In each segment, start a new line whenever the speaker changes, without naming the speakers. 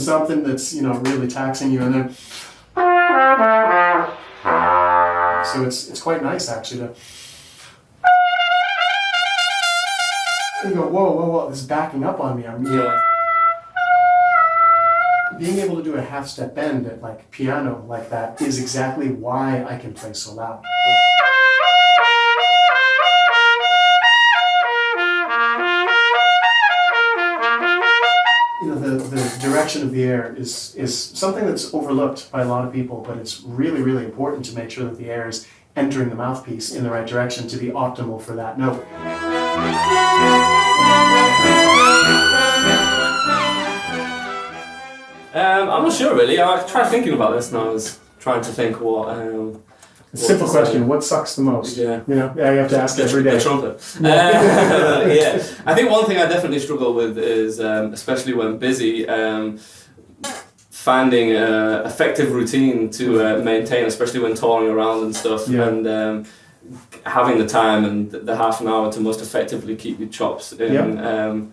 something that's, really taxing you, and then so it's quite nice actually to you go, whoa, this is backing up on me. I'm being able to do a half step bend at like piano like that is exactly why I can play so loud. The direction of the air is something that's overlooked by a lot of people, but it's really, really important to make sure that the air is entering the mouthpiece in the right direction to be optimal for that note.
I'm not sure really. I tried thinking about this and I was trying to think what
simple question, what sucks the most?
Yeah.
You have to ask every day.
The trumpet. Yeah. I think one thing I definitely struggle with is, especially when busy, finding an effective routine to maintain, especially when touring around and stuff, and having the time and the half an hour to most effectively keep your chops in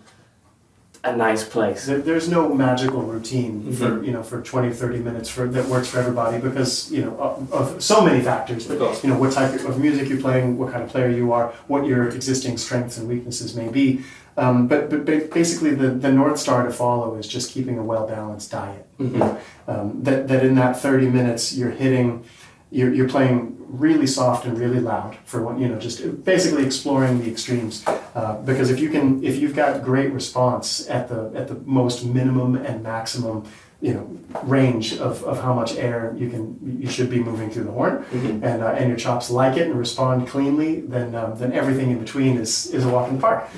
a nice place.
There's no magical routine for 20 or 30 minutes that works for everybody because of so many factors. But what type of music you're playing, what kind of player you are, what your existing strengths and weaknesses may be. But basically the North Star to follow is just keeping a well-balanced diet. That in that 30 minutes you're playing really soft and really loud for just basically exploring the extremes. Because if you've got great response at the most minimum and maximum range of how much air you should be moving through the horn, and your chops like it and respond cleanly, then everything in between is a walk in the park.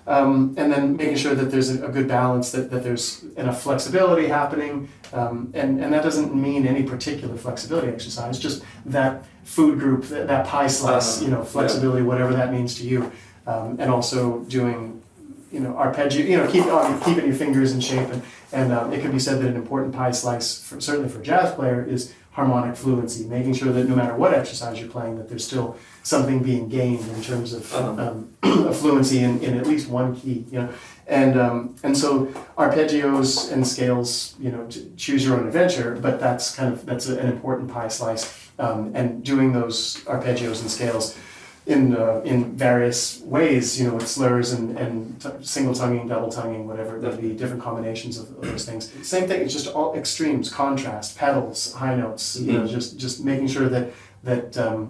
And then making sure that there's a good balance, that there's enough flexibility happening, and that doesn't mean any particular flexibility exercise, just that food group, that pie slice, flexibility, whatever that means to you, and also doing arpeggio, keeping your fingers in shape, and it could be said that an important pie slice, certainly for a jazz player, is harmonic fluency, making sure that no matter what exercise you're playing, that there's still something being gained in terms of fluency in at least one key, and so arpeggios and scales, choose your own adventure, but that's an important pie slice, and doing those arpeggios and scales in various ways, with slurs and single tonguing, double tonguing, whatever it may be, different combinations of those things. Same thing, it's just all extremes, contrast, pedals, high notes, just making sure that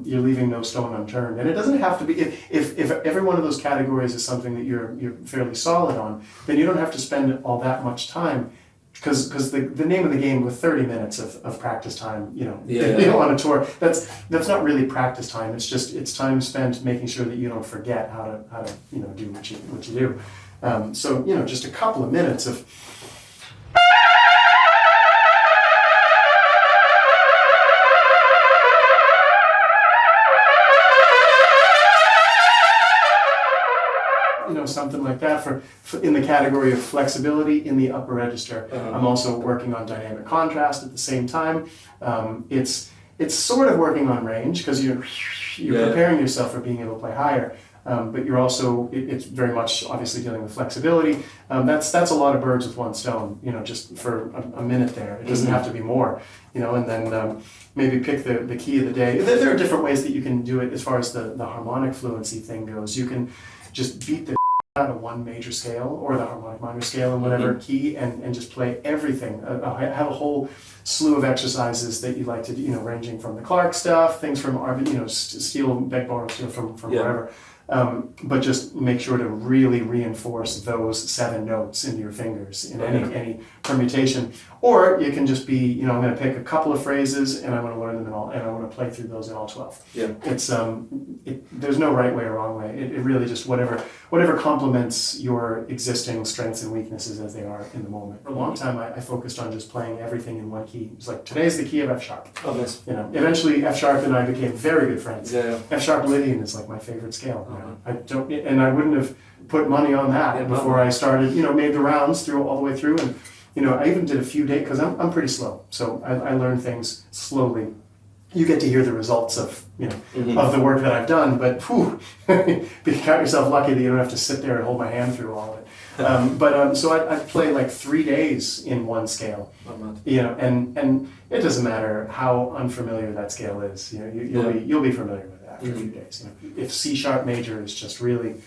you're leaving no stone unturned. And it doesn't have to be, if every one of those categories is something that you're fairly solid on, then you don't have to spend all that much time. Because the name of the game with 30 minutes of practice time, on a tour, that's not really practice time. It's time spent making sure that you don't forget how to do what you do. So just a couple of minutes of. Something like that for in the category of flexibility in the upper register. I'm also working on dynamic contrast at the same time. It's sort of working on range because you're preparing yourself for being able to play higher. But you're also, it's very much obviously dealing with flexibility. That's a lot of birds with one stone, just for a minute there. It doesn't have to be more, and then maybe pick the key of the day. There are different ways that you can do it as far as the harmonic fluency thing goes. You can just beat the out of one major scale or the harmonic minor scale in whatever key and just play everything. Have a whole slew of exercises that you like to do, ranging from the Clark stuff, things from steel, beg, borrow, steel from wherever. But just make sure to really reinforce those 7 notes into your fingers in any permutation. Or you can just be, I'm going to pick a couple of phrases and I'm going to learn them and I want to play through those in all 12. Yeah. It's there's no right way or wrong way. It really just whatever complements your existing strengths and weaknesses as they are in the moment. For a long time, I focused on just playing everything in one key. It's like today's the key of F sharp.
Oh, nice.
Eventually F sharp and I became very good friends.
Yeah.
F sharp Lydian is like my favorite scale. I wouldn't have put money on that before I started. Made the rounds all the way through, and I even did a few days because I'm pretty slow, so I learn things slowly. You get to hear the results of of the work that I've done, but count yourself lucky that you don't have to sit there and hold my hand through all of it. So I play like 3 days in one scale, and it doesn't matter how unfamiliar that scale is. You'll be familiar with it after a few days. If C sharp major is just really,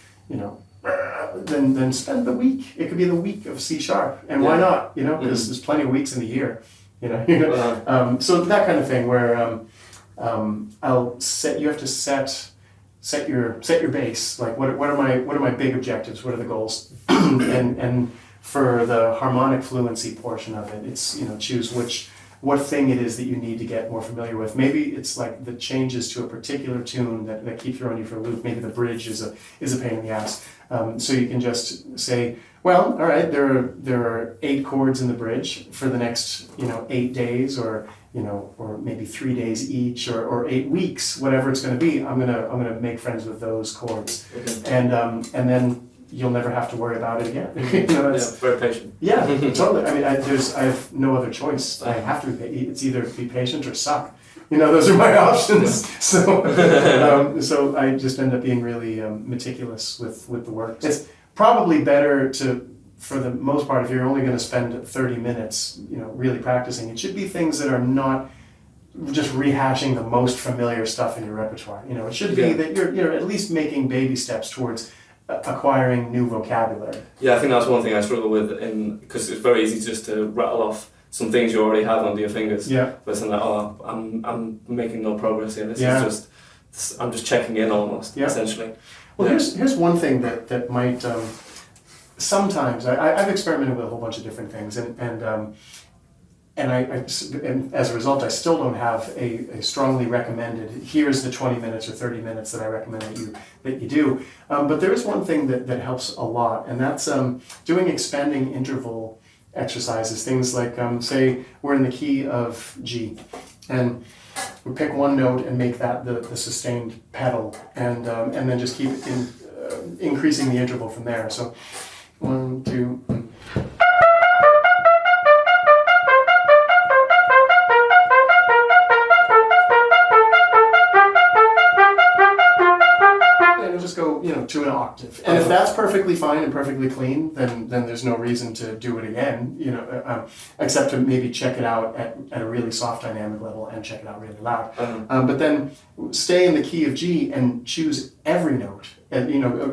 then spend the week. It could be the week of C sharp, and why not? Because there's plenty of weeks in the year. So that kind of thing where you have to set your base. Like what are my big objectives? What are the goals? and for the harmonic fluency portion of it, it's choose what thing it is that you need to get more familiar with. Maybe it's like the changes to a particular tune that keep throwing you for a loop. Maybe the bridge is a pain in the ass. So you can just say, well, all right, there are 8 chords in the bridge for the next 8 days, or maybe 3 days each, or 8 weeks, whatever it's going to be. I'm gonna make friends with those chords, and then you'll never have to worry about it again.
Very patient.
Yeah, totally. I mean, I have no other choice. I have to. It's either be patient or suck. Those are my options. So I just end up being really meticulous with the work. It's probably better for the most part, if you're only going to spend 30 minutes, really practicing, it should be things that are not just rehashing the most familiar stuff in your repertoire. It should be that you're at least making baby steps towards acquiring new vocabulary.
Yeah, I think that's one thing I struggle with, because it's very easy just to rattle off some things you already have under your fingers. Yeah. But it's like, I'm making no progress here. This is just, I'm just checking in almost, essentially.
Well, here's one thing that might, sometimes, I've experimented with a whole bunch of different things, and as a result, I still don't have a strongly recommended, here's the 20 minutes or 30 minutes that I recommend that you do. But there is one thing that helps a lot, and that's doing expanding interval exercises. Things like, say, we're in the key of G, and we pick one note and make that the sustained pedal, and then just keep increasing the interval from there. So 1, 2. Go to an octave, and if that's perfectly fine and perfectly clean, then there's no reason to do it again, except to maybe check it out at a really soft dynamic level and check it out really loud. But then stay in the key of G and choose every note, and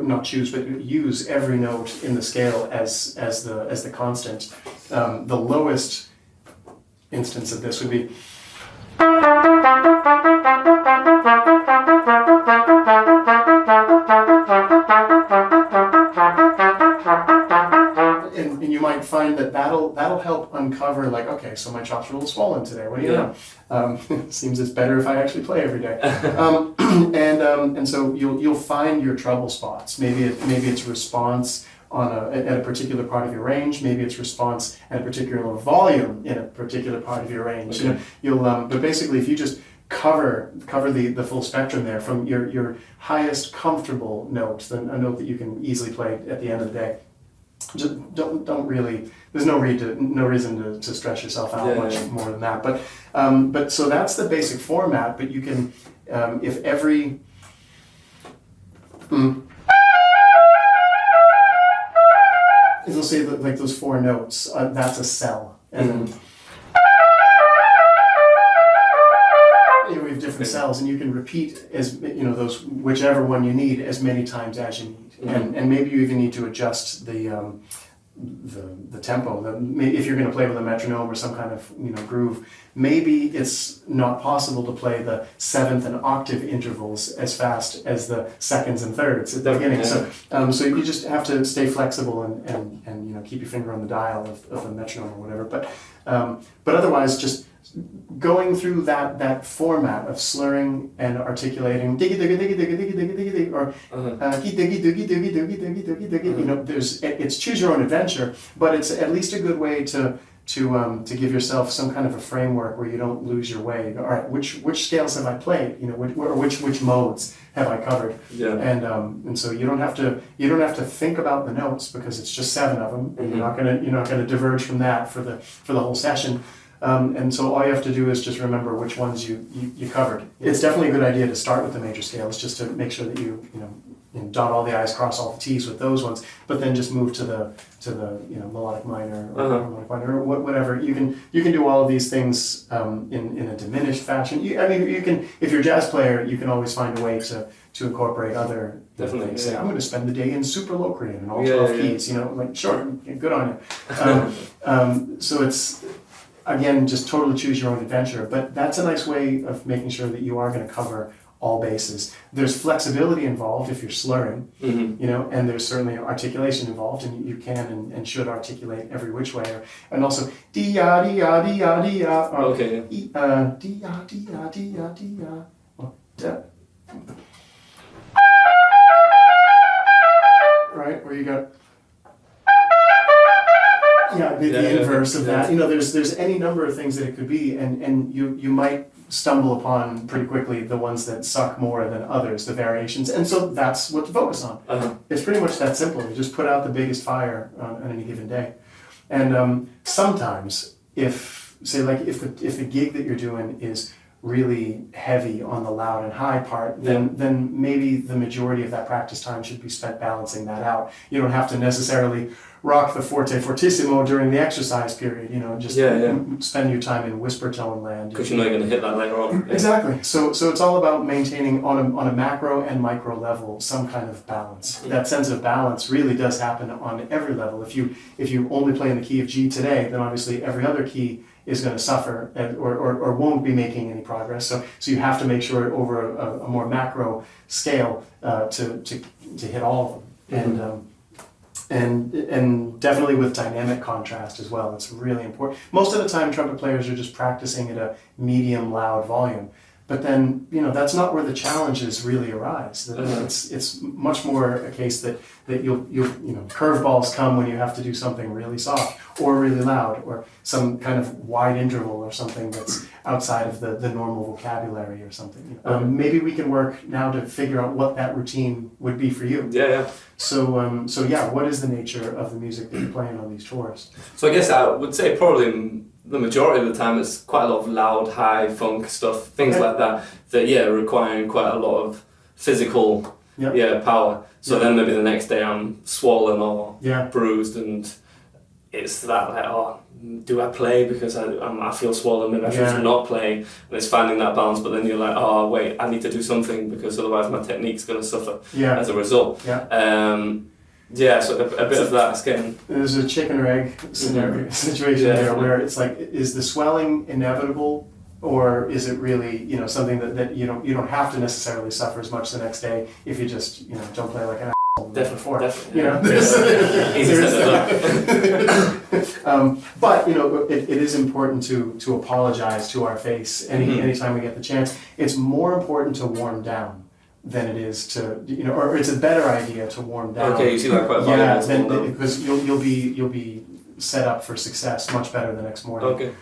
not choose, but use every note in the scale as the constant. The lowest instance of this would be. And you might find that'll help uncover, like, okay, so my chops are a little swollen today. What do you know? Seems it's better if I actually play every day. And so you'll find your trouble spots. Maybe it's response at a particular part of your range. Maybe it's response at a particular volume in a particular part of your range. Okay. But basically, if you just cover the full spectrum there, from your highest comfortable note, then a note that you can easily play at the end of the day. Just don't really. There's no reason to stress yourself out much more than that. But so that's the basic format. But you can, if every. It'll say that, like, those 4 notes. That's a cell, and then. We have different cells, and you can repeat those, whichever one you need, as many times as you need, and maybe you even need to adjust the tempo. If you're going to play with a metronome or some kind of groove, maybe it's not possible to play the 7th and octave intervals as fast as the seconds and thirds at the beginning. Yeah. So you just have to stay flexible and keep your finger on the dial of the metronome or whatever. But otherwise, just going through that format of slurring and articulating, diggy diggy diggy diggy diggy diggy diggy diggy, or diggy diggy diggy diggy diggy diggy diggy. It's choose your own adventure, but it's at least a good way to give yourself some kind of a framework where you don't lose your way. All right, which scales have I played? Which modes have I covered? Yeah. And so you don't have to think about the notes, because it's just 7 of them, and you're not gonna diverge from that for the whole session. And so all you have to do is just remember which ones you covered. It's definitely a good idea to start with the major scales, just to make sure that you dot all the I's, cross all the T's with those ones, but then just move to the melodic minor or harmonic minor or whatever. You can do all of these things in a diminished fashion. You can, if you're a jazz player, you can always find a way to incorporate other things. Say, I'm going to spend the day in super Locrian and all 12 keys. Sure, good on you. So it's, again, just totally choose your own adventure. But that's a nice way of making sure that you are going to cover all bases. There's flexibility involved if you're slurring, and there's certainly articulation involved, and you can and should articulate every which way. And also dee-ya, dee-ya, dee-ya, dee-ya, or dee-ya, dee-ya, dee-ya, dee-ya. Right, where you got the inverse of that. There's any number of things that it could be, and you might stumble upon pretty quickly the ones that suck more than others, the variations, and so that's what to focus on. It's pretty much that simple. You just put out the biggest fire on any given day, and sometimes if the gig that you're doing is really heavy on the loud and high part, then maybe the majority of that practice time should be spent balancing that out. You don't have to necessarily rock the forte fortissimo during the exercise period, just spend your time in whisper tone land.
Because you're not going to hit that later on.
Exactly. So it's all about maintaining on a macro and micro level some kind of balance. That sense of balance really does happen on every level. If you only play in the key of G today, then obviously every other key is going to suffer or won't be making any progress. So you have to make sure over a more macro scale to hit all of them. And definitely with dynamic contrast as well. It's really important. Most of the time, trumpet players are just practicing at a medium loud volume. But then, that's not where the challenges really arise. It's much more a case that you'll curveballs come when you have to do something really soft or really loud or some kind of wide interval or something that's outside of the normal vocabulary or something. Maybe we can work now to figure out what that routine would be for you.
Yeah.
So what is the nature of the music that you're playing on these tours?
So I guess I would say probably the majority of the time it's quite a lot of loud, high funk stuff, things like that requiring quite a lot of physical power. So then maybe the next day I'm swollen or bruised, and it's that do I play because I feel swollen, maybe I should not play, and it's finding that balance. But then you're like, oh wait, I need to do something because otherwise my technique's going to suffer as a result. So a bit of that is getting...
There's a chicken or egg situation there where it's like, is the swelling inevitable, or is it really something that you don't have to necessarily suffer as much the next day if you just don't play like an asshole before. But it is important to apologize to our face anytime we get the chance. It's more important to warm down than it is to or it's a better idea to warm down.
Okay, you see that quite valuable.
Because you'll be set up for success much better the next morning.
Okay.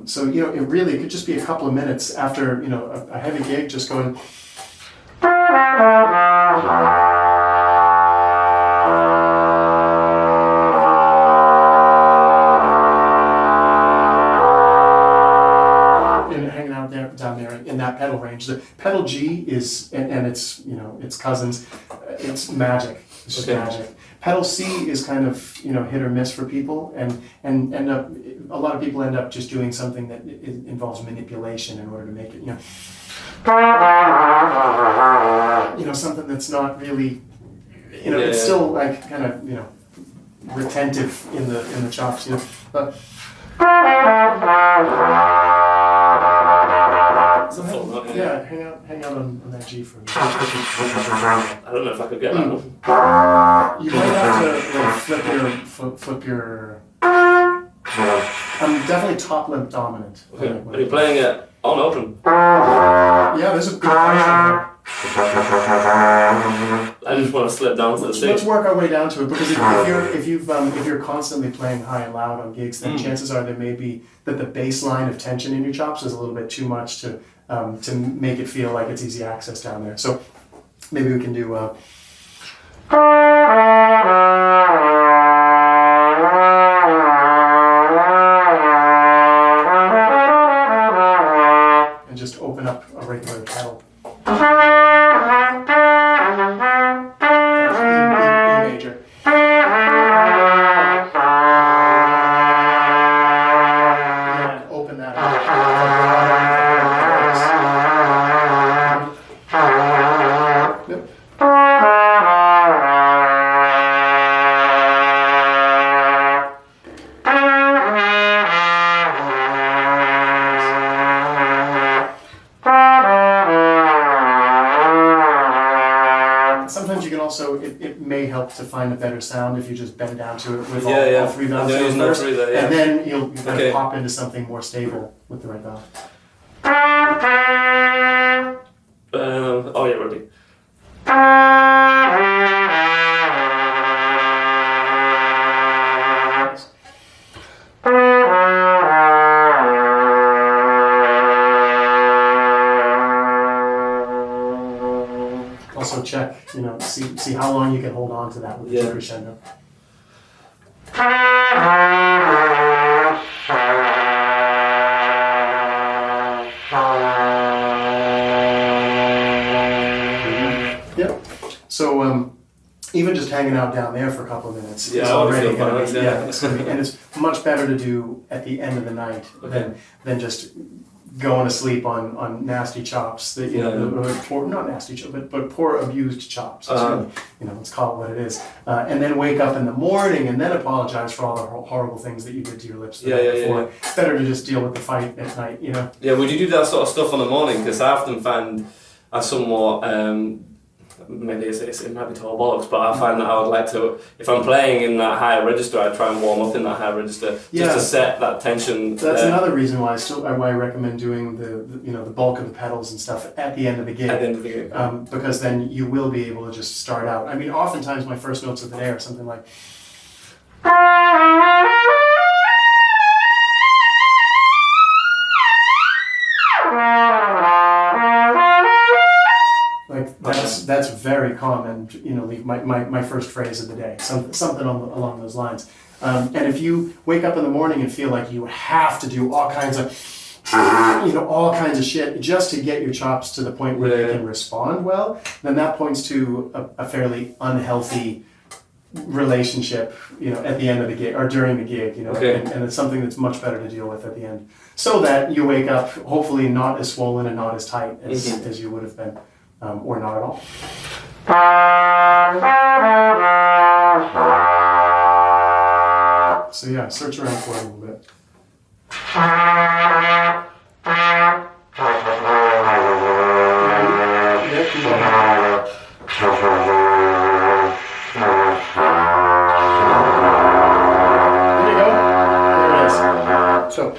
So it could just be a couple of minutes after a heavy gig, just going. Down there in that pedal range. The pedal G is, and it's its cousins, it's magic. It's just magic. Pedal C is kind of hit or miss for people, and end up a lot of people end up just doing something that involves manipulation in order to make it something that's not really it's still like kind of retentive in the chops. Hang out on that G for a minute.
I don't know if I could get that one.
You might have to flip your. I'm definitely top limp dominant.
Okay. Are you playing it on open?
Yeah, there's a good function there.
I just want to slip down to the stage.
Let's work our way down to it, because if you're constantly playing high and loud on gigs, then chances are there may be that the baseline of tension in your chops is a little bit too much to make it feel like it's easy access down there. So maybe we can do. And just open up a regular pedal. also it may help to find a better sound if you just bend down to it with all three valves first, and then you'll kind of pop into something more stable with the right valve.
Ready.
Also check, see how long you can hold on to that with the crescendo. Yep. So even just hanging out down there for a couple of minutes is already going to be, it's going to be, and it's much better to do at the end of the night than just going to sleep on nasty chops that poor, not nasty chops, but poor abused chops. Let's call it what it is, and then wake up in the morning and then apologize for all the horrible things that you did to your lips the night before. It's better to just deal with the fight at night.
Yeah, would you do that sort of stuff in the morning? Because I often find I somewhat. Maybe it might be total bollocks, but I find that I would like to, if I'm playing in that higher register, I try and warm up in that higher register just to set that tension.
That's another reason why I recommend doing the bulk of the pedals and stuff at the end of the gig.
At the end of the gig.
Because then you will be able to just start out. I mean, oftentimes my first notes of the day are something like. That's very common, my first phrase of the day, something along those lines. And if you wake up in the morning and feel like you have to do all kinds of shit just to get your chops to the point where they can respond well, then that points to a fairly unhealthy relationship, at the end of the gig or during the gig, and it's something that's much better to deal with at the end, so that you wake up hopefully not as swollen and not as tight as you would have been. Or not at all. So yeah, search around for it a little bit. There you go. There it is. So.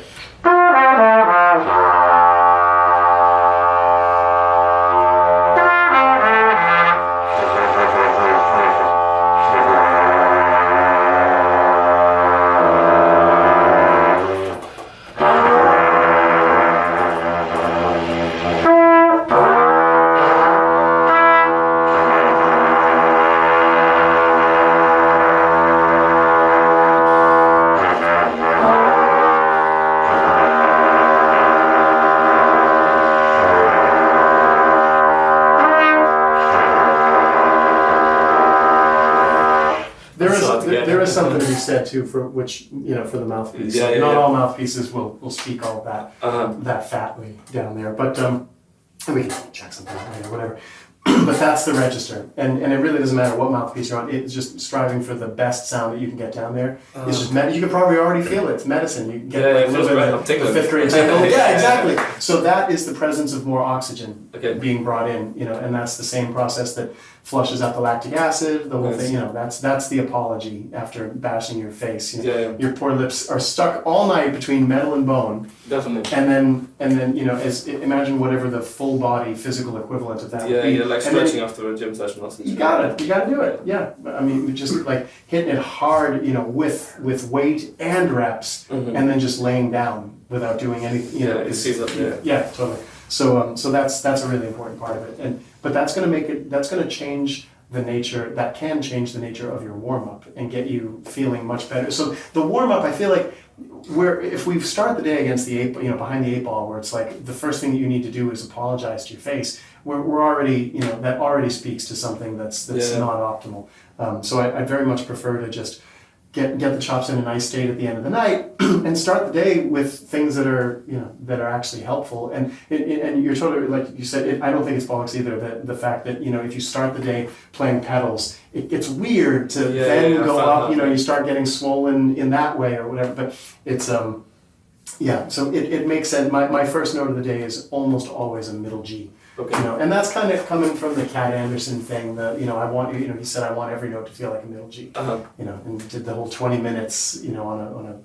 There is something to be said too for the mouthpiece. Not all mouthpieces will speak all that that fatly down there, but and we can check something out later, whatever. But that's the register, and it really doesn't matter what mouthpiece you're on. It's just striving for the best sound that you can get down there. It's just you can probably already feel it. It's medicine. You can get a little bit of the fifth grade tingle. Yeah, exactly. So that is the presence of more oxygen being brought in, and that's the same process that flushes out the lactic acid, the whole thing. That's the apology after bashing your face. Your poor lips are stuck all night between metal and bone.
Definitely.
And then imagine whatever the full body physical equivalent of that would be.
Yeah, like stretching after a gym session or something.
You gotta do it. Yeah, I mean, just like hitting it hard, with weight and reps, and then just laying down without doing anything. Yeah, totally. So that's a really important part of it, but that's gonna change the nature. That can change the nature of your warm up and get you feeling much better. So the warm up, I feel like, if we start the day against the behind the eight ball, where it's like the first thing that you need to do is apologize to your face, we're already, that already speaks to something that's not optimal. So I very much prefer to just get the chops in a nice state at the end of the night and start the day with things that are actually helpful. And you're totally, like you said, I don't think it's bollocks either, the fact that if you start the day playing pedals, it's weird to then go up, you start getting swollen in that way or whatever, but it's so it makes sense. My first note of the day is almost always a middle G.
Okay.
You know, and that's kind of coming from the Cat Anderson thing. That, you know, he said I want every note to feel like a middle G. You know, and did the whole 20 minutes, you know, on a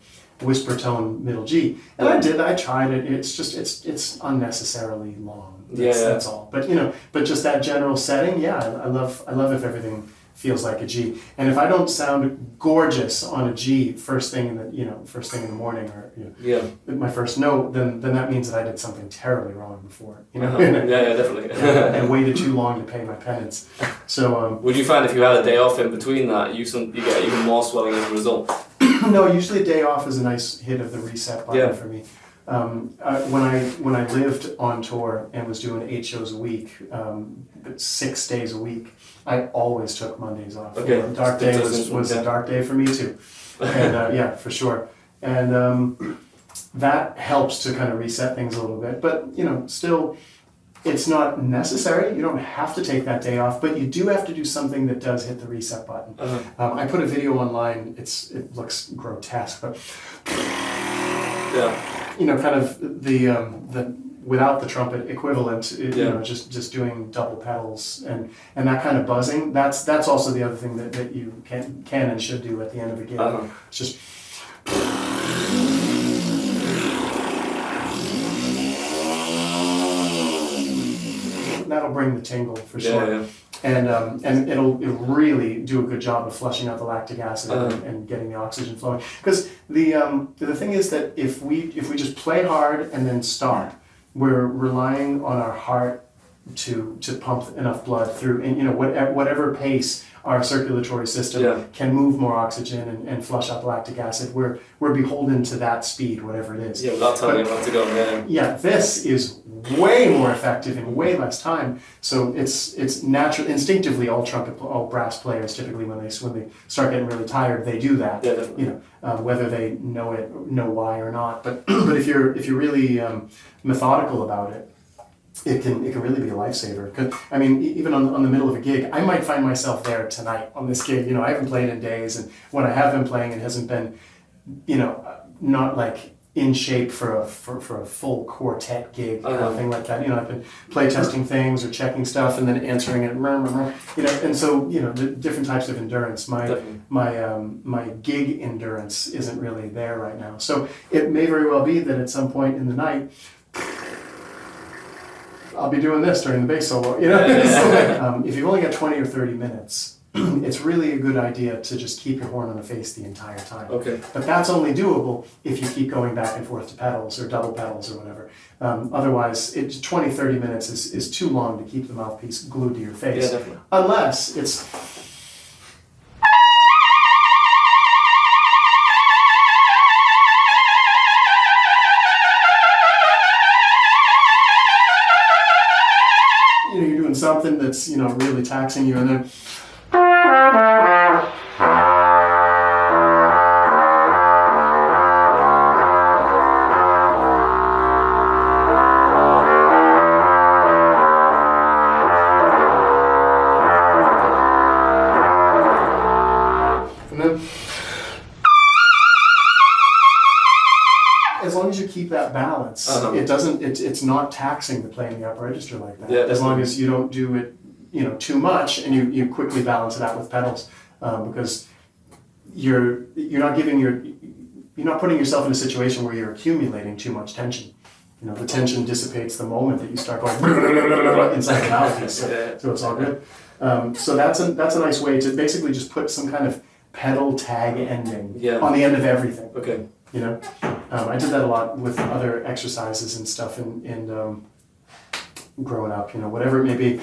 whisper tone middle G. And I tried it. It's just it's unnecessarily long. That's all. But you know, but just that general setting, I love if everything feels like a G. And if I don't sound gorgeous on a G first thing in the morning, or my first note, then that means that I did something terribly wrong before. You know?
Definitely.
and waited too long to pay my penance. So
would you find if you had a day off in between that, you get even more swelling as a result?
No, usually a day off is a nice hit of the reset button for me. When I lived on tour and was doing 8 shows a week, 6 days a week, I always took Mondays off.
Okay.
Dark day was a dark day for me too, and for sure. And that helps to kind of reset things a little bit. But you know, still, it's not necessary. You don't have to take that day off, but you do have to do something that does hit the reset button. I put a video online. It looks grotesque, but you know, kind of the without the trumpet equivalent, you know, just doing double pedals and that kind of buzzing. That's also the other thing that you can and should do at the end of a gig. It's just that'll bring the tingle for sure. And it'll really do a good job of flushing out the lactic acid and getting the oxygen flowing. Because the thing is that if we just play hard and then stop, we're relying on our heart to pump enough blood through, and you know, whatever pace our circulatory system can move more oxygen and flush out the lactic acid. We're beholden to that speed, whatever it is.
Without telling you what to go.
This is way more effective in way less time. So it's natural, instinctively. All brass players typically when they start getting really tired, they do that. You know, whether they know why or not. But if you're really methodical about it, it can really be a lifesaver. 'Cause, I mean, even on the middle of a gig, I might find myself there tonight on this gig. You know, I haven't played in days, and when I have been playing, it hasn't been, you know, not like in shape for a full quartet gig or anything like that. You know, I've been play testing things or checking stuff and then answering it. You know, and so you know, the different types of endurance. My gig endurance isn't really there right now. So it may very well be that at some point in the night, I'll be doing this during the bass solo, you know. If you've only got 20 or 30 minutes, it's really a good idea to just keep your horn on the face the entire time.
Okay.
But that's only doable if you keep going back and forth to pedals or double pedals or whatever. Otherwise, 20, 30 minutes is too long to keep the mouthpiece glued to your face.
Yeah, definitely.
Unless it's... you know, you're doing something that's, you know, really taxing you, and then as long as you keep that balance, it's not taxing to play in the upper register like that. As long as you don't do it, you know, too much, and you quickly balance it out with pedals, because you're not putting yourself in a situation where you're accumulating too much tension. You know, the tension dissipates the moment that you start going inside the mouthpiece, so it's all good. So that's a nice way to basically just put some kind of pedal tag ending on the end of everything.
Okay.
You know, I did that a lot with other exercises and stuff, and growing up, you know, whatever it may be.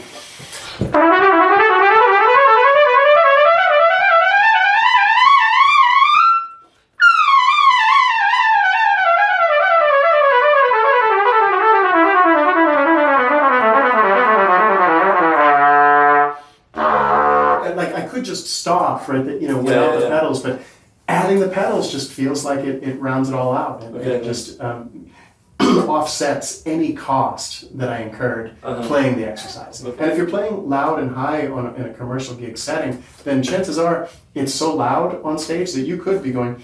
Like I could just stop right, you know, without the pedals, but adding the pedals just feels like it rounds it all out, and it just offsets any cost that I incurred playing the exercise. And if you're playing loud and high in a commercial gig setting, then chances are it's so loud on stage that you could be going.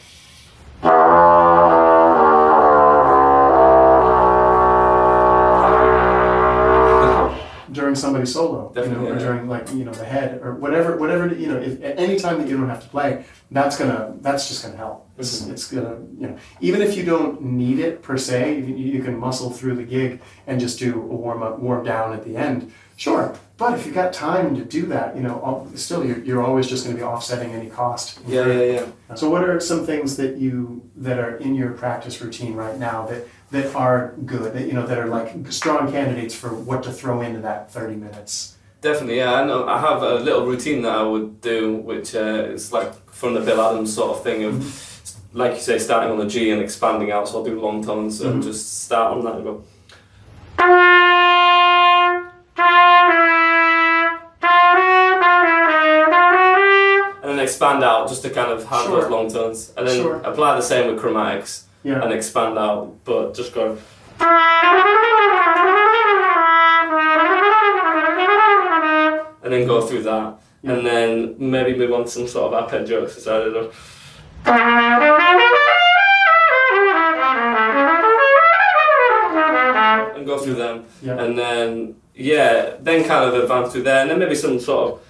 during somebody's solo,
Definitely,
or during the head or whatever, if, at any time that you don't have to play, that's just gonna help. It's gonna, even if you don't need it per se, you can muscle through the gig and just do a warm down at the end. Sure, but if you've got time to do that, still you're always just going to be offsetting any cost.
Yeah.
So what are some things that are in your practice routine right now that are good, that are like strong candidates for what to throw into that 30 minutes?
Definitely, yeah. I know. I have a little routine that I would do, which is like from the Bill Adams sort of thing of, like you say, starting on the G and expanding out. So I'll do long tones and just start on that and go. And then expand out just to kind of have those long tones, and then apply the same with chromatics and expand out, but just go. And then go through that, and then maybe move on to some sort of arpeggio exercise. And go through them, and then then kind of advance through there, and then maybe some sort of.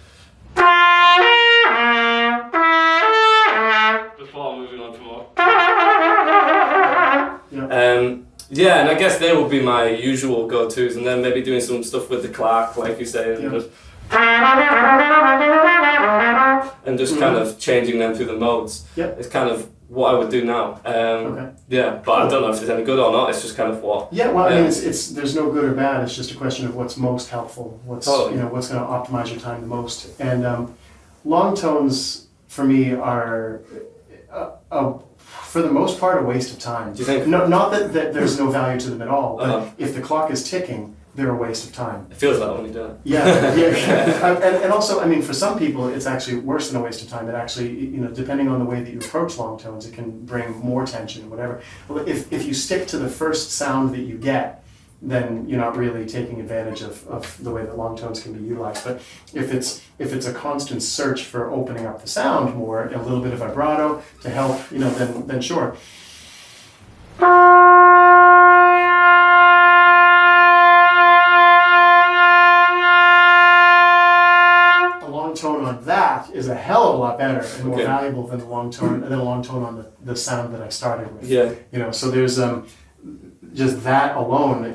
Before moving on to more. And I guess they will be my usual go-tos, and then maybe doing some stuff with the Clark, like you say, and just kind of changing them through the modes. It's kind of what I would do now. But I don't know if it's any good or not. It's just kind of what.
I mean, it's there's no good or bad. It's just a question of what's most helpful. What's going to optimize your time the most. And long tones for me are, for the most part, a waste of time.
Do you think?
No, not that there's no value to them at all, but if the clock is ticking, they're a waste of time.
It feels like when you do it.
And also, I mean, for some people, it's actually worse than a waste of time. It actually, depending on the way that you approach long tones, it can bring more tension or whatever. But if you stick to the first sound that you get, then you're not really taking advantage of the way that long tones can be utilized. But if it's a constant search for opening up the sound more, a little bit of vibrato to help, then sure. Tone on that is a hell of a lot better and more valuable than a long tone on the sound that I started with. So there's just that alone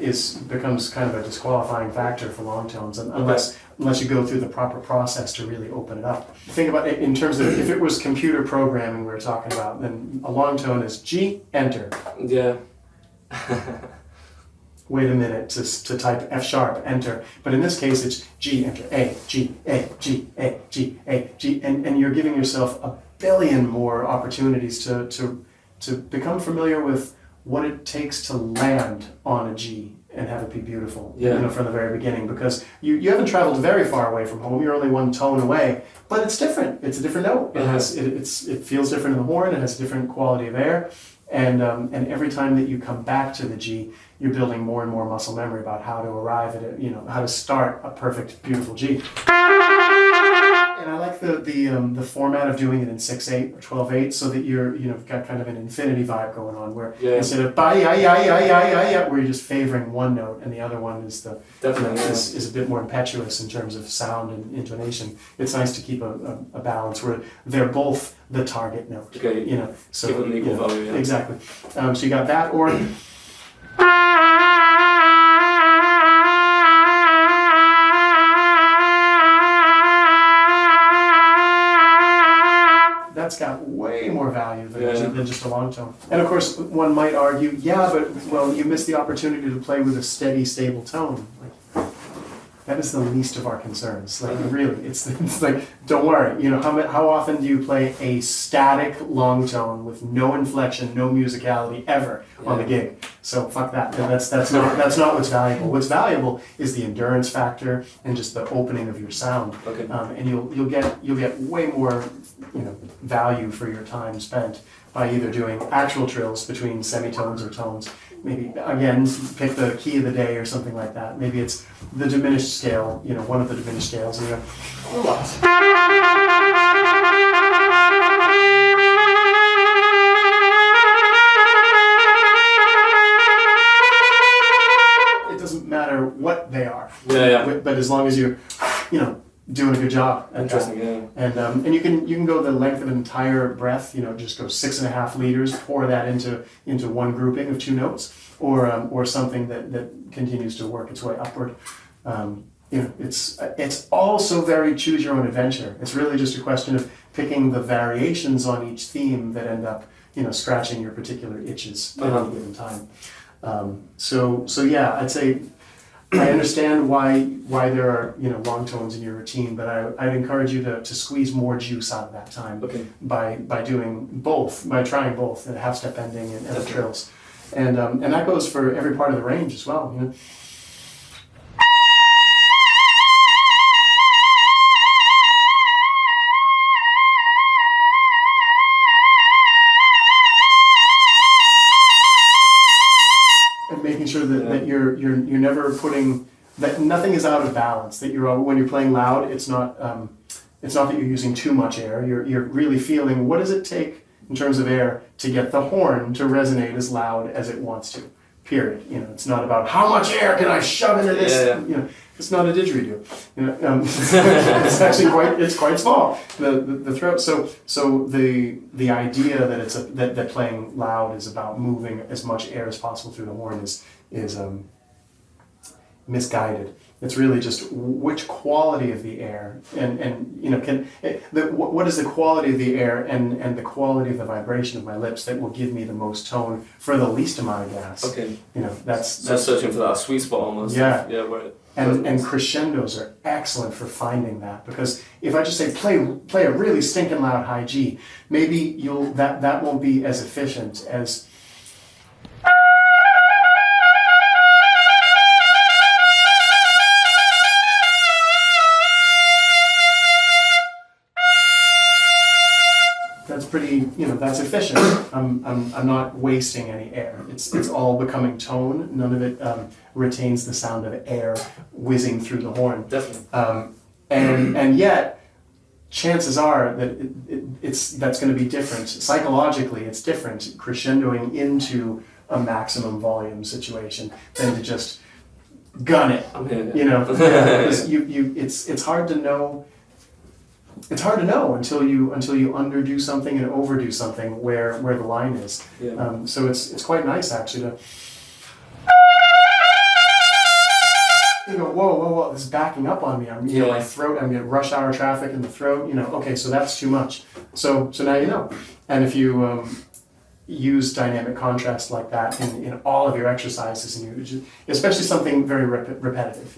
becomes kind of a disqualifying factor for long tones, unless you go through the proper process to really open it up. Think about it in terms of if it was computer programming we were talking about, then a long tone is G, enter. Wait a minute to type F sharp, enter. But in this case, it's G, enter, A, G, A, G, A, G, A, G, and you're giving yourself a billion more opportunities to become familiar with what it takes to land on a G and have it be beautiful, from the very beginning, because you haven't traveled very far away from home. You're only one tone away, but it's different. It's a different note. It feels different in the horn. It has a different quality of air. And every time that you come back to the G, you're building more and more muscle memory about how to arrive at it, how to start a perfect, beautiful G. And I like the format of doing it in 6/8 or 12/8, so that you've got kind of an infinity vibe going on, where instead of ba ya ya ya ya ya ya, where you're just favoring one note and the other one is is a bit more impetuous in terms of sound and intonation. It's nice to keep a balance where they're both the target note. So
give them equal value.
Exactly. So you got that, or that's got way more value than just a long tone. And of course, one might argue, but you missed the opportunity to play with a steady, stable tone. That is the least of our concerns. Really, it's like, don't worry. How often do you play a static long tone with no inflection, no musicality ever on the gig? So fuck that. That's not what's valuable. What's valuable is the endurance factor and just the opening of your sound. And you'll get way more value for your time spent by either doing actual trills between semitones or tones. Maybe, again, pick the key of the day or something like that. Maybe it's the diminished scale, one of the diminished scales, and you go, it doesn't matter what they are. But but as long as you're, doing a good job.
Interesting, yeah.
And you can go the length of an entire breath. Just go 6.5 liters. Pour that into one grouping of 2 notes, or something that continues to work its way upward. It's also very choose your own adventure. It's really just a question of picking the variations on each theme that end up scratching your particular itches at any given time. So yeah, I'd say I understand why there are long tones in your routine, but I'd encourage you to squeeze more juice out of that time by doing both, by trying both, the half step bending and the trills, and that goes for every part of the range as well. Making sure that you're never putting that nothing is out of balance. That when you're playing loud, it's not that you're using too much air. You're really feeling what does it take in terms of air to get the horn to resonate as loud as it wants to. Period. It's not about how much air can I shove into this. It's not a didgeridoo. It's actually quite small. The throat. So the idea that that playing loud is about moving as much air as possible through the horn is misguided. It's really just which quality of the air what is the quality of the air and the quality of the vibration of my lips that will give me the most tone for the least amount of gas.
Okay.
That's
searching for that sweet spot almost.
Yeah.
Yeah.
And crescendos are excellent for finding that, because if I just say play a really stinking loud high G, maybe that won't be as efficient as that's pretty, that's efficient. I'm not wasting any air. It's all becoming tone. None of it retains the sound of air whizzing through the horn.
Definitely.
And yet, chances are that that's going to be different. Psychologically, it's different crescendoing into a maximum volume situation than to just gun it. Because it's hard to know. It's hard to know until you underdo something and overdo something where the line is. Yeah. So it's quite nice actually to go whoa, this is backing up on me. My throat. I'm in rush hour traffic in the throat. Okay, so that's too much. So now you know. And if you use dynamic contrast like that in all of your exercises, and especially something very repetitive,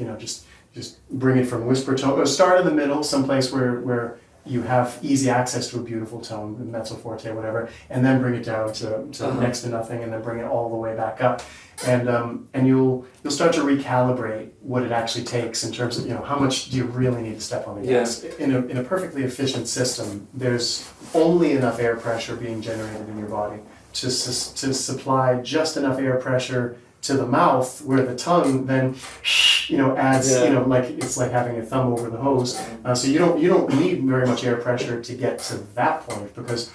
just bring it from whisper tone, or start in the middle, someplace where you have easy access to a beautiful tone, mezzo forte, whatever, and then bring it down to next to nothing, and then bring it all the way back up, and you'll start to recalibrate what it actually takes in terms of how much do you really need to step on the gas. In a perfectly efficient system, there's only enough air pressure being generated in your body to supply just enough air pressure to the mouth, where the tongue then adds like it's like having a thumb over the hose. So you don't need very much air pressure to get to that point, because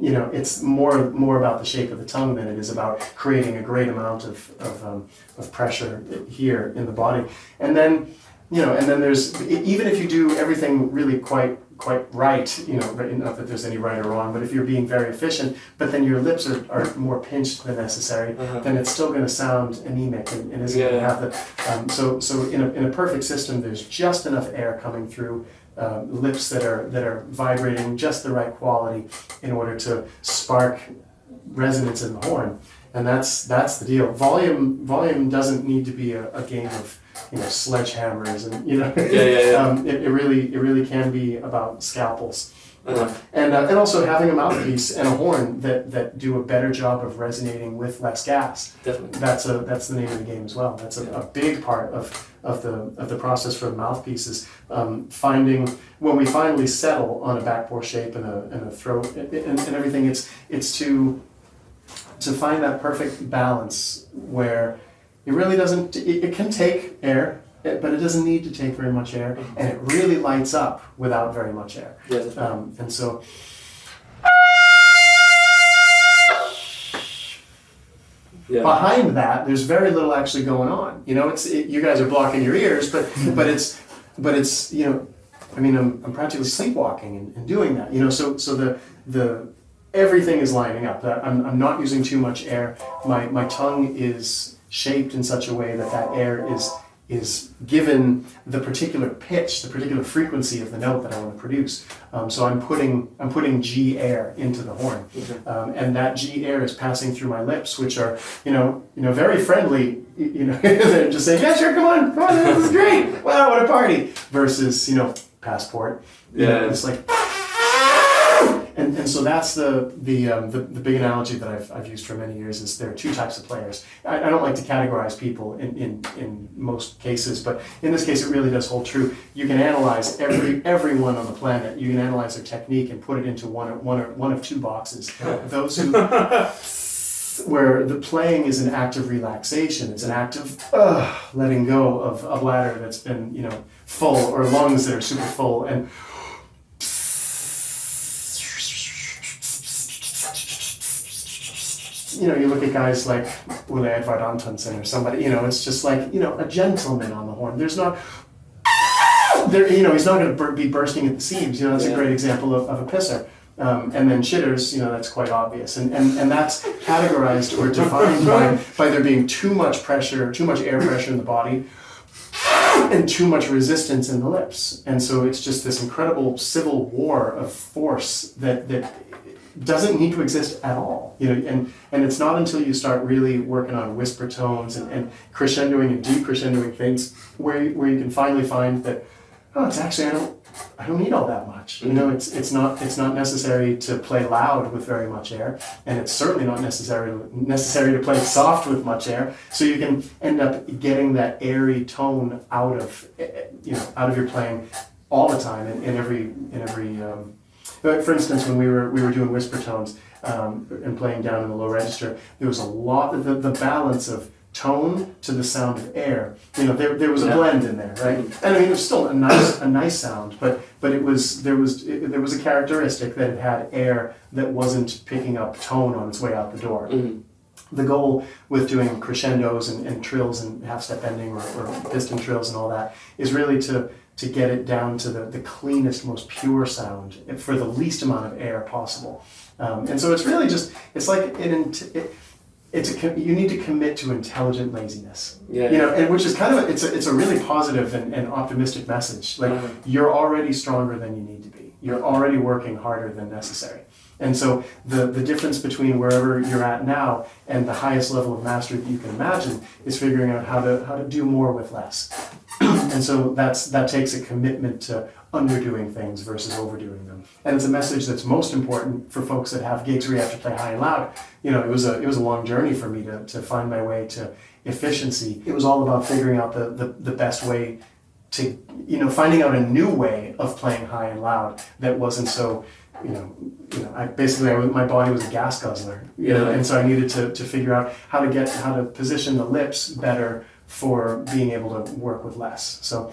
it's more about the shape of the tongue than it is about creating a great amount of pressure here in the body. And then there's, even if you do everything really quite right, not that there's any right or wrong, but if you're being very efficient, but then your lips are more pinched than necessary, then it's still going to sound anemic and isn't going to have the. So in a perfect system, there's just enough air coming through lips that are vibrating just the right quality in order to spark resonance in the horn, and that's the deal. Volume doesn't need to be a game of sledgehammers and it really can be about scalpels. And also having a mouthpiece and a horn that do a better job of resonating with less gas.
Definitely.
That's the name of the game as well. That's a big part of the process for the mouthpieces. Finding when we finally settle on a backbore shape and a throat and everything, it's to find that perfect balance where it really doesn't. It can take air, but it doesn't need to take very much air, and it really lights up without very much air.
Yes.
And so.
Yeah.
Behind that, there's very little actually going on. You know, you guys are blocking your ears, but it's you know, I mean, I'm practically sleepwalking and doing that. You know, so the everything is lining up. I'm not using too much air. My tongue is shaped in such a way that air is given the particular pitch, the particular frequency of the note that I want to produce. So I'm putting G air into the horn, and that G air is passing through my lips, which are you know very friendly. You know, they're just saying, yeah, sure, come on, this is great. Wow, what a party! Versus passport.
Yeah,
it's like. And so that's the big analogy that I've used for many years is there are two types of players. I don't like to categorize people in most cases, but in this case it really does hold true. You can analyze everyone on the planet. You can analyze their technique and put it into one of two boxes. Those who where the playing is an act of relaxation. It's an act of letting go of a bladder that's been full, or lungs that are super full, and you look at guys like Ole Edvard Antonsen or somebody, it's just like, a gentleman on the horn. There's not, he's not going to be bursting at the seams. That's a great example of a pisser. And then shitters, that's quite obvious. And that's categorized or defined by there being too much pressure, too much air pressure in the body, and too much resistance in the lips. And so it's just this incredible civil war of force that doesn't need to exist at all, and it's not until you start really working on whisper tones and crescendoing and decrescendoing things where you can finally find that it's actually I don't need all that much. It's not necessary to play loud with very much air, and it's certainly not necessary to play soft with much air. So you can end up getting that airy tone out of your playing all the time in every. But for instance, when we were doing whisper tones and playing down in the low register, there was a lot of the balance of tone to the sound of air. There was a blend in there, right? And I mean, it was still a nice sound, but there was a characteristic that it had air that wasn't picking up tone on its way out the door. Mm-hmm. The goal with doing crescendos and trills and half-step bending or piston trills and all that is really to get it down to the cleanest, most pure sound for the least amount of air possible. And so it's really just, it's like you need to commit to intelligent laziness. And which is kind of, it's a really positive and optimistic message. Like, you're already stronger than you need to be. You're already working harder than necessary. And so the difference between wherever you're at now and the highest level of mastery that you can imagine is figuring out how to do more with less. And so that takes a commitment to underdoing things versus overdoing them. And it's a message that's most important for folks that have gigs where you have to play high and loud. It was a long journey for me to find my way to efficiency. It was all about figuring out the best way to, finding out a new way of playing high and loud that wasn't so, my body was a gas guzzler, and so I needed to figure out how to position the lips better for being able to work with less. So.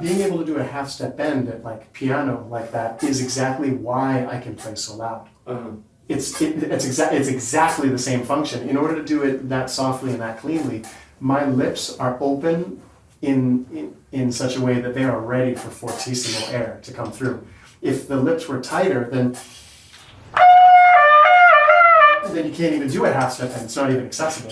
Being able to do a half-step bend at piano like that is exactly why I can play so loud. Uh-huh. It's exactly the same function. In order to do it that softly and that cleanly, my lips are open in such a way that they are ready for fortissimo air to come through. If the lips were tighter, then you can't even do a half step and it's not even accessible.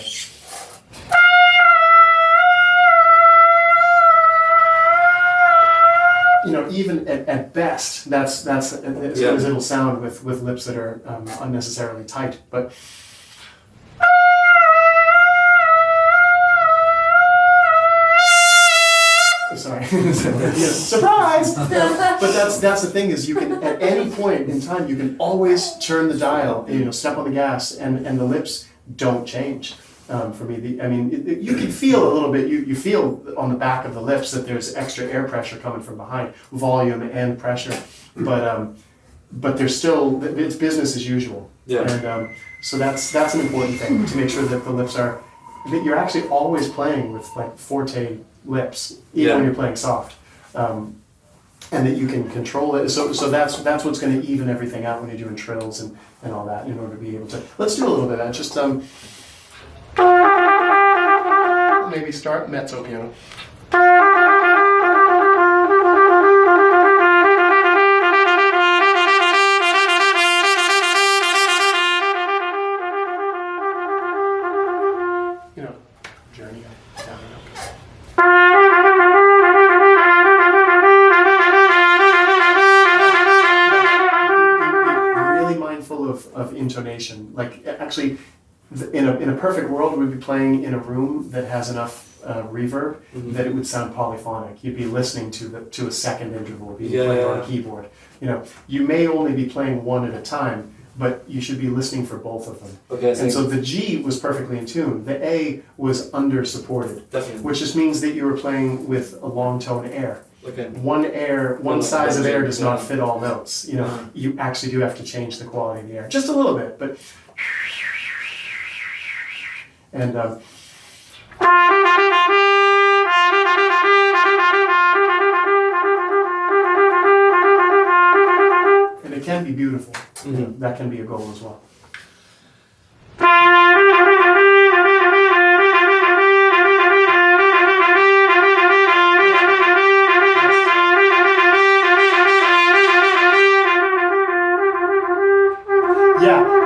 Even at best, that's as good as it'll sound with lips that are unnecessarily tight. But sorry, surprise! But that's the thing is you can at any point in time you can always turn the dial, step on the gas, and the lips don't change. For me, you can feel a little bit. You feel on the back of the lips that there's extra air pressure coming from behind, volume and pressure, but there's still, it's business as usual. Yeah. And so that's an important thing to make sure that the lips are. You're actually always playing with forte lips, even when you're playing soft. And that you can control it. So that's what's going to even everything out when you're doing trills and all that in order to be able to. Let's do a little bit of that. Just maybe start mezzo piano. You know, journey down and up. Of intonation. Like actually, in a perfect world, we'd be playing in a room that has enough reverb that it would sound polyphonic. You'd be listening to a second interval being played on a keyboard. You know, you may only be playing one at a time, but you should be listening for both of them. Okay, and so the G was perfectly in tune. The A was under supported, which just means that you were playing with a long tone air. Okay. One size of air does not fit all notes. You know, you actually do have to change the quality of the air just a little bit, but and it can be beautiful. You know, that can be a goal as well.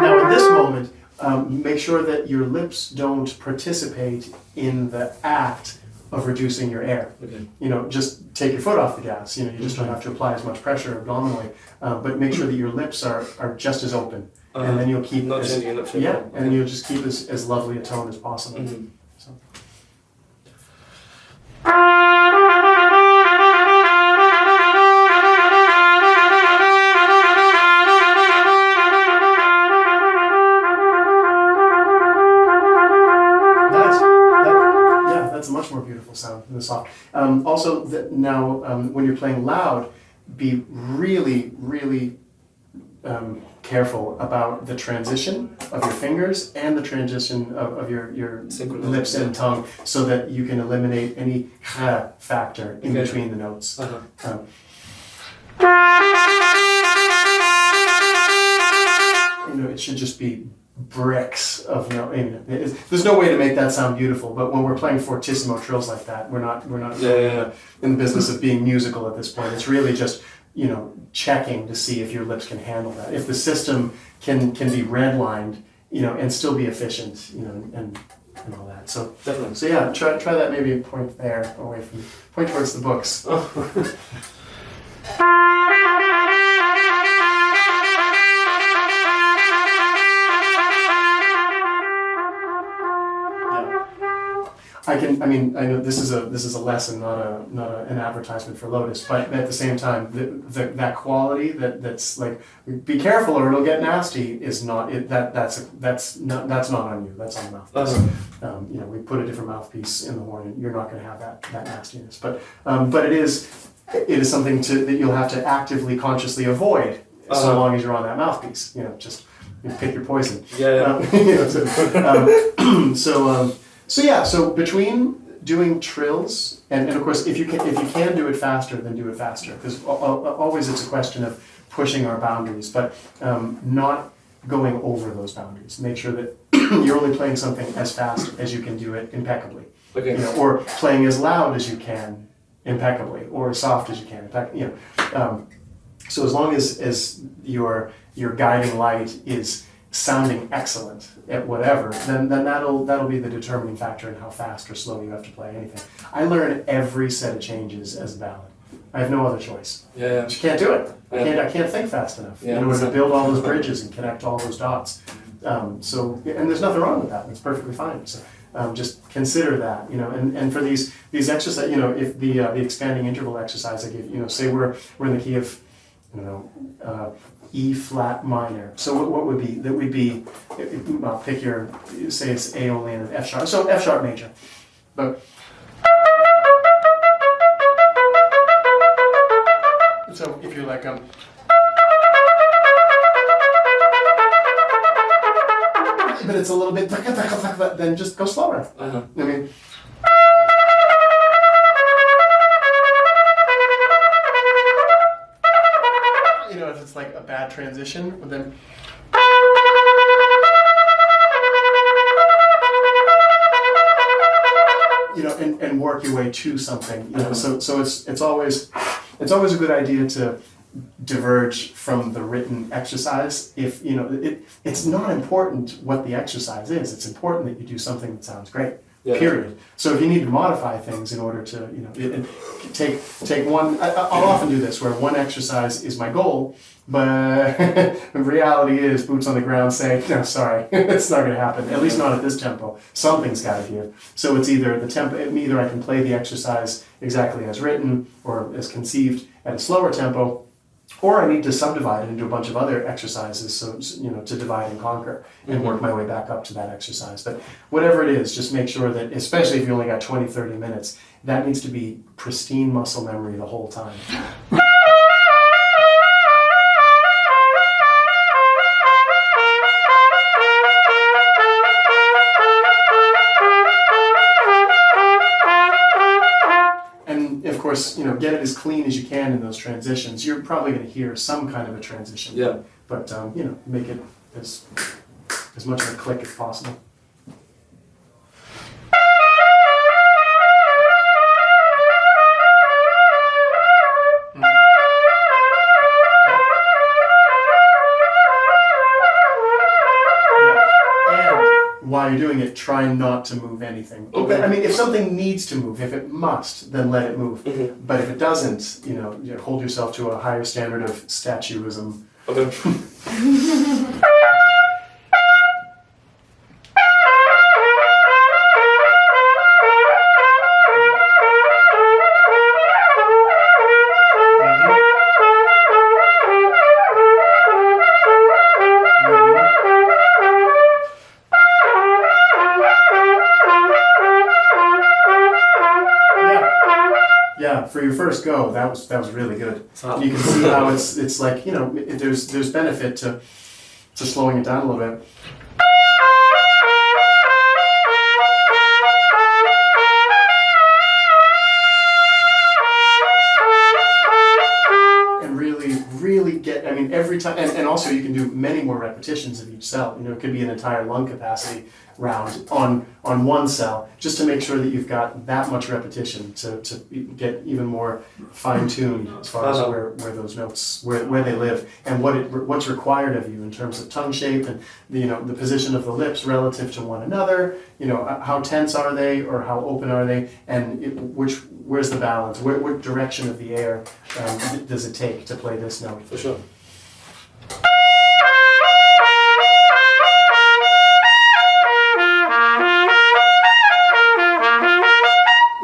Now, in this moment, make sure that your lips don't participate in the act of reducing your air. Okay. You know, just take your foot off the gas. You know, you just don't have to apply as much pressure abdominally, but make sure that your lips are just as open, and then you'll keep and then you'll just keep as lovely a tone as possible. Mm-hmm. So. That's a much more beautiful sound than the soft. Also, now when you're playing loud, be really, really careful about the transition of your fingers and the transition of your lips and tongue, so that you can eliminate any factor in between the notes. You know, it should just be bricks of there's no way to make that sound beautiful, but when we're playing fortissimo trills like that, we're not in the business of being musical at this point. It's really just, you know, checking to see if your lips can handle that, if the system can be redlined, you know, and still be efficient, you know, and all that. So definitely. So yeah, try that, maybe point there away from, point towards the books. I know this is a lesson, not an advertisement for Lotus, but at the same time, that quality that's like, be careful or it'll get nasty, is not it. That's not on you. That's on the mouthpiece. You know, we put a different mouthpiece in the horn, and you're not going to have that nastiness. But it is something that you'll have to actively, consciously avoid, so long as you're on that mouthpiece. You know, just pick your poison. So between doing trills and of course, if you can do it faster, then do it faster, because always it's a question of pushing our boundaries, but not going over those boundaries. Make sure that you're only playing something as fast as you can do it impeccably. Okay. You know, or playing as loud as you can impeccably, or as soft as you can. You know, so as long as your guiding light is sounding excellent at whatever, then that'll be the determining factor in how fast or slow you have to play anything. I learn every set of changes as a ballad. I have no other choice. Yeah. Just can't do it. I can't think fast enough in order to build all those bridges and connect all those dots. And there's nothing wrong with that. It's perfectly fine. So just consider that, you know. And for these exercises, you know, if the expanding interval exercise I give, you know, say we're in the key of, you know, E flat minor. So what would be, that would be, well, pick your, say it's A only and an F sharp. So F sharp major. But so if you're like but it's a little bit, then just go slower. I mean, it's like a bad transition, but then. And work your way to something. So it's always a good idea to diverge from the written exercise. If it's not important what the exercise is. It's important that you do something that sounds great. Yeah. Period. So if you need to modify things in order to take one, I'll often do this where one exercise is my goal, but the reality is boots on the ground saying, no, sorry, it's not going to happen. At least not at this tempo. Something's got to give. So it's either the tempo. Either I can play the exercise exactly as written or as conceived at a slower tempo, or I need to subdivide it into a bunch of other exercises, so to divide and conquer and work my way back up to that exercise. But whatever it is, just make sure that, especially if you only got 20, 30 minutes, that needs to be pristine muscle memory the whole time. Get it as clean as you can in those transitions. You're probably going to hear some kind of a transition. Yeah. But make it as much of a click as possible. While you're doing it, try not to move anything. Okay. I mean, if something needs to move, if it must, then let it move. Mm-hmm. But if it doesn't, hold yourself to a higher standard of statuism. Okay. For your first go, that was really good. You can see how it's like there's benefit to slowing it down a little bit. And really get. I mean, every time, and also you can do many more repetitions of each cell. It could be an entire lung capacity round on one cell, just to make sure that you've got that much repetition to get even more fine-tuned as far as where those notes where they live and what's required of you in terms of tongue shape and the position of the lips relative to one another. How tense are they or how open are they, and where's the balance? What direction of the air does it take to play this note? For sure.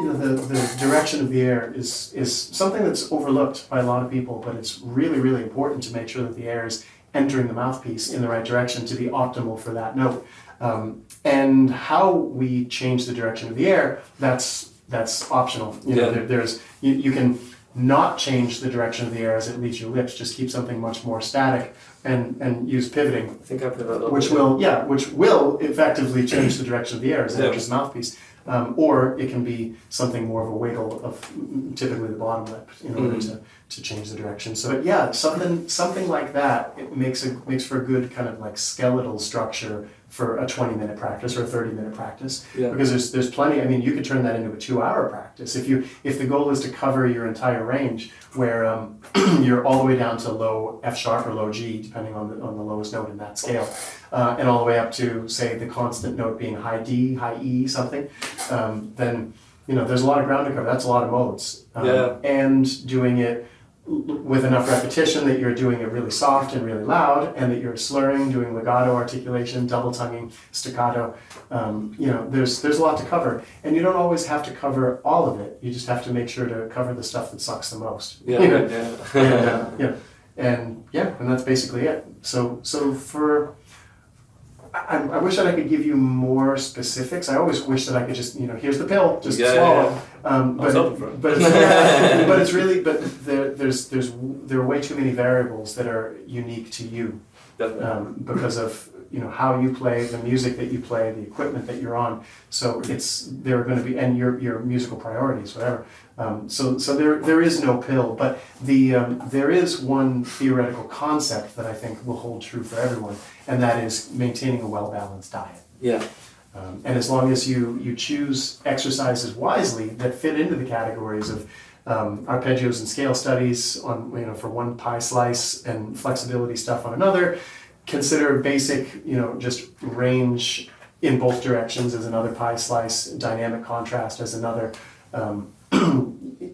The direction of the air is something that's overlooked by a lot of people, but it's really, really important to make sure that the air is entering the mouthpiece in the right direction to be optimal for that note. And how we change the direction of the air, that's optional. You can not change the direction of the air as it leaves your lips, just keep something much more static and use pivoting. I think I pivot which will effectively change the direction of the air as it enters the mouthpiece. Or it can be something more of a wiggle of typically the bottom lip in order to change the direction. So something like that, it makes for a good kind of like skeletal structure for a 20-minute practice or a 30-minute practice. Yeah. Because there's plenty. I mean, you could turn that into a 2-hour practice if the goal is to cover your entire range, where you're all the way down to low F sharp or low G, depending on the lowest note in that scale, and all the way up to say the constant note being high D, high E, something. Then there's a lot of ground to cover. That's a lot of modes, and doing it with enough repetition that you're doing it really soft and really loud, and that you're slurring, doing legato articulation, double tonguing, staccato. There's a lot to cover, and you don't always have to cover all of it. You just have to make sure to cover the stuff that sucks the most. And that's basically it. So for I wish that I could give you more specifics. I always wish that I could just, here's the pill, just swallow. But it's really, there are way too many variables that are unique to you, because of how you play, the music that you play, the equipment that you're on. So there are going to be, and your musical priorities, whatever. So there is no pill, but there is one theoretical concept that I think will hold true for everyone, and that is maintaining a well-balanced diet.
Yeah.
And as long as you choose exercises wisely that fit into the categories of arpeggios and scale studies on for one pie slice and flexibility stuff on another, consider basic just range in both directions as another pie slice, dynamic contrast as another.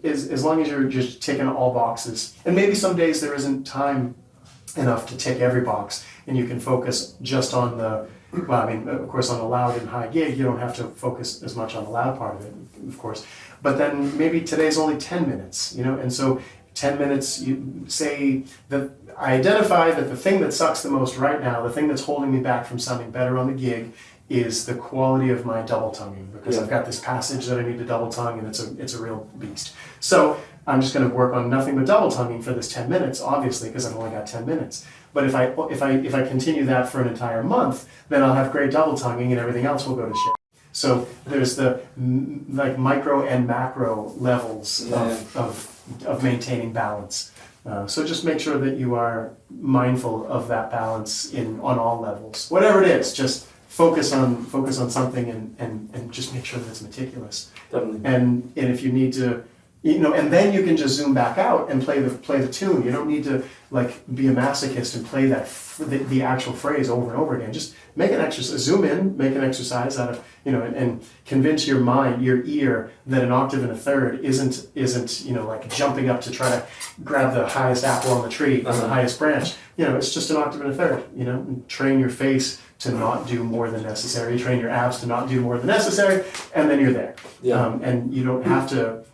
As long as you're just ticking all boxes, and maybe some days there isn't time enough to tick every box, and you can focus just on the. Well, I mean, of course, on the loud and high gig, you don't have to focus as much on the loud part of it, of course. But then maybe today's only 10 minutes, and so 10 minutes, you say that I identify that the thing that sucks the most right now, the thing that's holding me back from sounding better on the gig, is the quality of my double tonguing, because I've got this passage that I need to double tongue, and it's a real beast. So I'm just going to work on nothing but double tonguing for this 10 minutes, obviously, because I've only got 10 minutes. But if I continue that for an entire month, then I'll have great double tonguing, and everything else will go to shit. So there's the micro and macro levels of maintaining balance. So just make sure that you are mindful of that balance on all levels, whatever it is. Just focus on something and just make sure that it's meticulous.
Definitely.
And if you need to, and then you can just zoom back out and play the tune. You don't need to be a masochist and play the actual phrase over and over again. Just make an exercise, zoom in, make an exercise out of, and convince your mind, your ear, that an octave and a third isn't jumping up to try to grab the highest apple on the tree or the highest branch. It's just an octave and a third. And train your face to not do more than necessary. Train your abs to not do more than necessary, and then you're there. Yeah. And you don't have to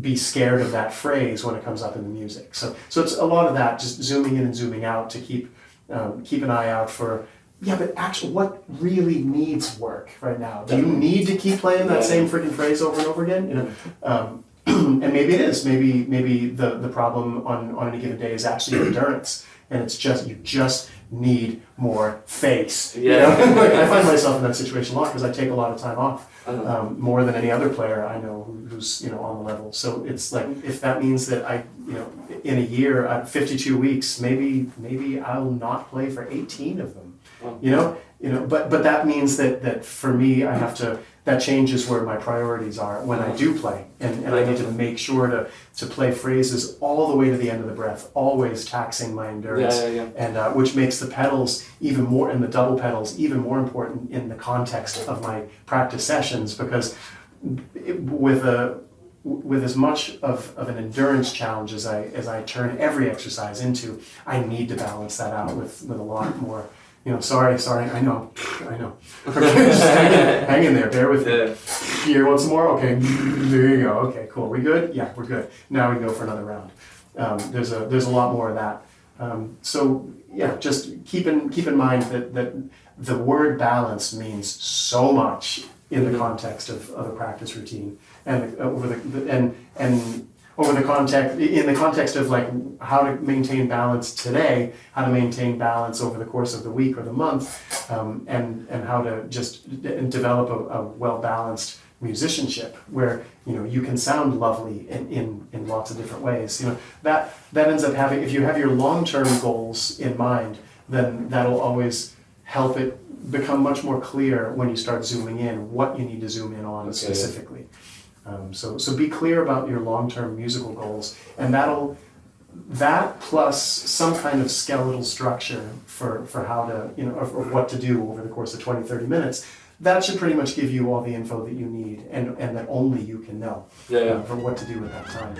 be scared of that phrase when it comes up in the music. So it's a lot of that, just zooming in and zooming out to keep an eye out for, but actually what really needs work right now? Do you need to keep playing that same freaking phrase over and over again? And maybe it is. Maybe the problem on any given day is actually endurance, and it's just, you just need more face. I find myself in that situation a lot because I take a lot of time off. More than any other player I know who's on the level. So it's like, if that means that I in a year, 52 weeks, maybe I'll not play for 18 of them. But that means that for me, that changes where my priorities are when I do play, and I need to make sure to play phrases all the way to the end of the breath, always taxing my endurance, and which makes the pedals even more, and the double pedals even more important in the context of my practice sessions, because with as much of an endurance challenge as I turn every exercise into, I need to balance that out with a lot more. Sorry, I know. Just hang in there, bear with me. Here, want some more? Okay, there you go. Okay, cool. We good? Yeah, we're good. Now we go for another round. There's a lot more of that. Just keep in mind that the word balance means so much in the context of a practice routine, and in the context of how to maintain balance today, how to maintain balance over the course of the week or the month, and how to just develop a well-balanced musicianship where you can sound lovely in lots of different ways. That ends up having, if you have your long-term goals in mind, then that'll always help it become much more clear when you start zooming in what you need to zoom in on specifically. So be clear about your long-term musical goals, and that plus some kind of skeletal structure for how to, or what to do over the course of 20-30 minutes, that should pretty much give you all the info that you need and that only you can know for what to do at that time.